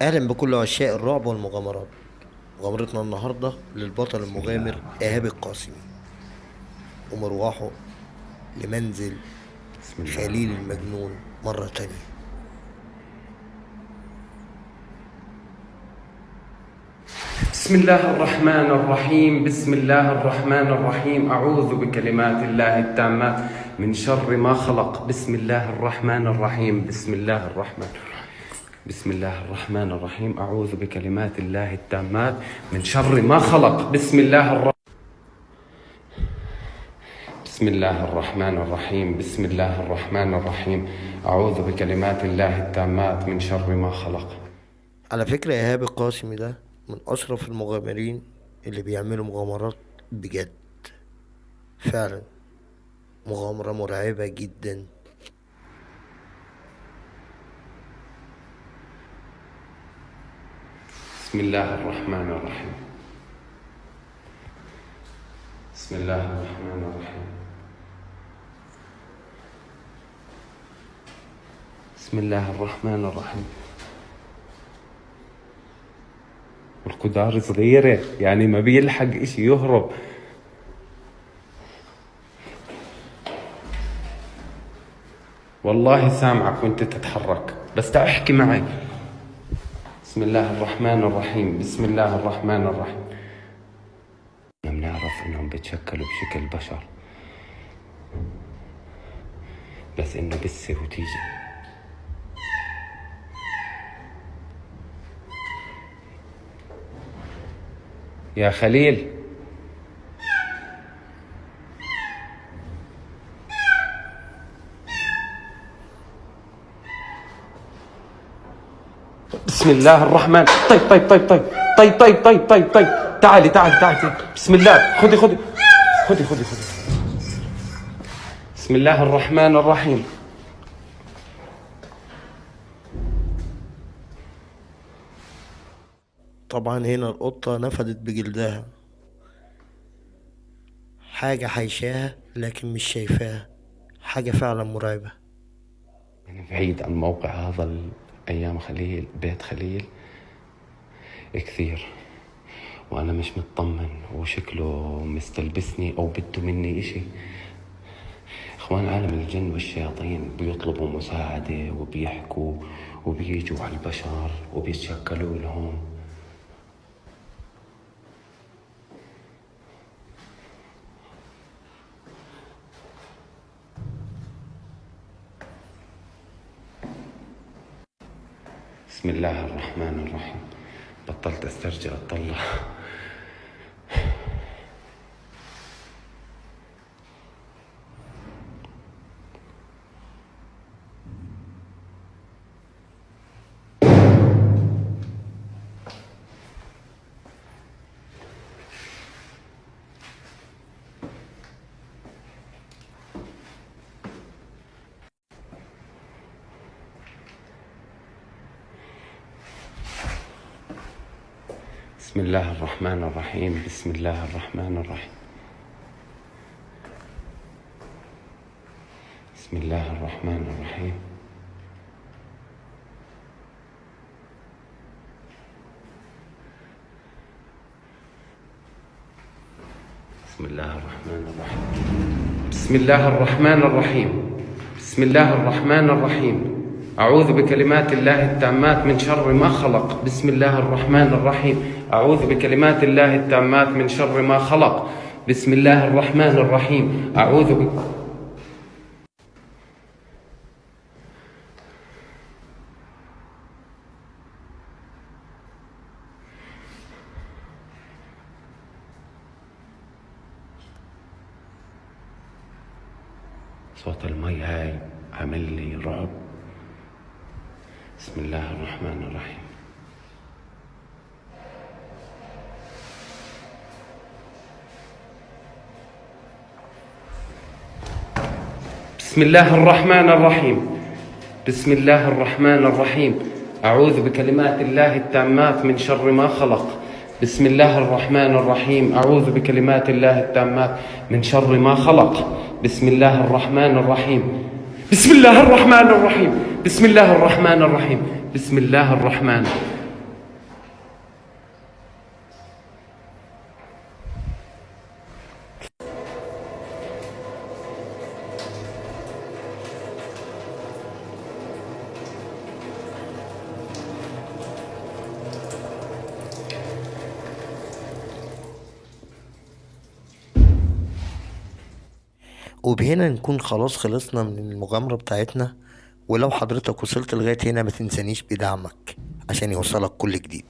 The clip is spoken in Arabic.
أهلا بكل عشاق الرعب والمغامرات. مغامرتنا النهاردة للبطل بسم الله المغامر الرحمن إيهاب القاسمي ومروحه لمنزل بسم الله خليل الرحمن المجنون مرة تانية. بسم الله الرحمن الرحيم. بسم الله الرحمن الرحيم. أعوذ بكلمات الله التامات من شر ما خلق. بسم الله الرحمن الرحيم. بسم الله الرحمن بسم الله الرحمن الرحيم. أعوذ بكلمات الله التامات من شر ما خلق. بسم الله الرحمن الرحيم. بسم الله الرحمن الرحيم. أعوذ بكلمات الله التامات من شر ما خلق. على فكرة إيهاب القاسمي ده من أشرف المغامرين اللي بيعملوا مغامرات بجد، فعلا مغامرة مرعبة جدا. بسم الله الرحمن الرحيم. بسم الله الرحمن الرحيم. بسم الله الرحمن الرحيم. والقدار صغيرة يعني ما بيلحق اشي يهرب. والله سامعك وانت تتحرك، بس تعال احكي معي. بسم الله الرحمن الرحيم. بسم الله الرحمن الرحيم. بنعرف انهم بيتشكلوا بشكل بشر، بس انه بسه وتيجي. يا خليل، بسم الله الرحمن. طيب. تعالي. بسم الله. خذي. بسم الله الرحمن الرحيم. طبعا هنا القطة نفدت بجلدها، حاجة حيشاها لكن مش شايفاها، حاجة فعلا مرعبة. يعني بعيد عن موقع هذا أيام خليل، بيت خليل كثير، وأنا مش مطمن وشكله مستلبسني أو بده مني إشي. إخوان عالم الجن والشياطين بيطلبوا مساعدة وبيحكوا وبيجوا على البشر وبيتشكلوا لهم. بسم الله الرحمن الرحيم. بطلت استرجع اطلع. بسم الله الرحمن الرحيم. بسم الله الرحمن الرحيم. بسم الله الرحمن الرحيم. بسم الله الرحمن الرحيم. بسم الله الرحمن الرحيم. بسم الله الرحمن الرحيم. أعوذ بكلمات الله التامات من شر ما خلق. بسم الله الرحمن الرحيم. أعوذ بكلمات الله التامات من شر ما خلق. بسم الله الرحمن الرحيم. صوت المي هاي عمل لي رعب. بسم الله الرحمن الرحيم. بسم الله الرحمن الرحيم. بسم الله الرحمن الرحيم. أعوذ بكلمات الله التامات من شر ما خلق. بسم الله الرحمن الرحيم. أعوذ بكلمات الله التامات من شر ما خلق. بسم الله الرحمن الرحيم. بسم الله الرحمن الرحيم. بسم الله الرحمن الرحيم. بسم الله الرحمن. وبهنا نكون خلاص خلصنا من المغامرة بتاعتنا. ولو حضرتك وصلت لغاية هنا ما تنسانيش بدعمك عشان يوصلك كل جديد.